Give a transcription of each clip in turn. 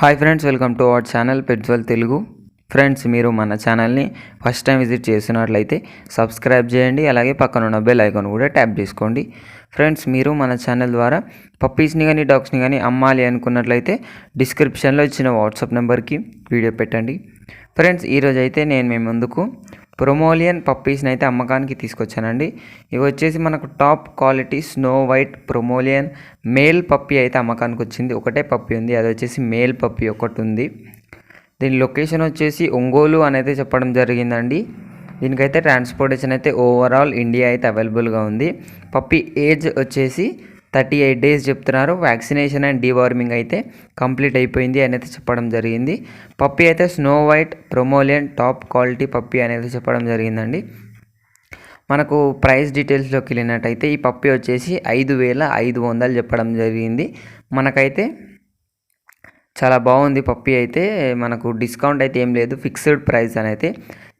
Hi friends, welcome to our channel పెట్జ్వల్ Telugu. Friends, మీరు మన ఛానల్ని ఫస్ట్ టైం విజిట్ చేస్తున్నట్లయితే సబ్స్క్రైబ్ చేయండి. అలాగే పక్కన ఉన్న బెల్ ఐకాన్ కూడా ట్యాప్ చేసుకోండి. ఫ్రెండ్స్, మీరు మన ఛానల్ ద్వారా పప్పీస్ని కానీ డాగ్స్ని కానీ అమ్మాలి అనుకున్నట్లయితే డిస్క్రిప్షన్లో ఇచ్చిన వాట్సాప్ నెంబర్కి వీడియో పెట్టండి. ఫ్రెండ్స్, ఈరోజు అయితే నేను మీ ముందుకు ప్రొమోలియన్ పప్పీస్ని అయితే అమ్మకానికి తీసుకొచ్చానండి. ఇవి వచ్చేసి మనకు top quality snow white Pomeranian male puppy అయితే అమ్మకానికి వచ్చింది. ఒకటే పప్పీ ఉంది, అది వచ్చేసి మేల్ పప్పీ ఒకటి ఉంది. దీని లొకేషన్ వచ్చేసి ఒంగోలు అనేది చెప్పడం జరిగిందండి. దీనికైతే ట్రాన్స్పోర్టేషన్ అయితే ఓవరాల్ ఇండియా అయితే అవైలబుల్గా ఉంది. పప్పీ ఏజ్ వచ్చేసి 38 days చెప్తున్నారు. వ్యాక్సినేషన్ అండ్ డీవార్మింగ్ అయితే కంప్లీట్ అయిపోయింది అనేది చెప్పడం జరిగింది. పప్పీ అయితే snow white Pomeranian top quality puppy అనేది చెప్పడం జరిగిందండి. మనకు ప్రైస్ డీటెయిల్స్లోకి వెళ్ళినట్టయితే ఈ పప్పీ వచ్చేసి 5,500 చెప్పడం జరిగింది. మనకైతే చాలా బాగుంది పప్పీ అయితే. మనకు డిస్కౌంట్ అయితే ఏం లేదు, ఫిక్స్డ్ ప్రైస్ అని అయితే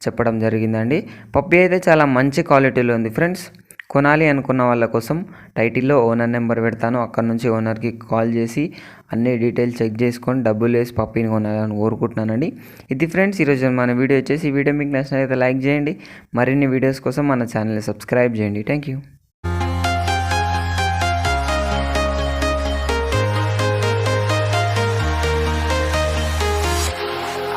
చెప్పడం జరిగిందండి. పప్పీ అయితే చాలా మంచి క్వాలిటీలో ఉంది. ఫ్రెండ్స్, కొనాలి అనుకున్న వాళ్ళ కోసం టైటిల్లో ఓనర్ నెంబర్ పెడతాను. అక్కడ నుంచి ఓనర్కి కాల్ చేసి అన్ని డీటెయిల్స్ చెక్ చేసుకొని డబ్బులు వేసి పప్పీని కొనాలని కోరుకుంటున్నానండి. ఇది ఫ్రెండ్స్ ఈరోజు మన వీడియో వచ్చేసి. ఈ వీడియో మీకు నచ్చినట్లయితే లైక్ చేయండి. మరిన్ని వీడియోస్ కోసం మన ఛానల్ని సబ్స్క్రైబ్ చేయండి. Thank you.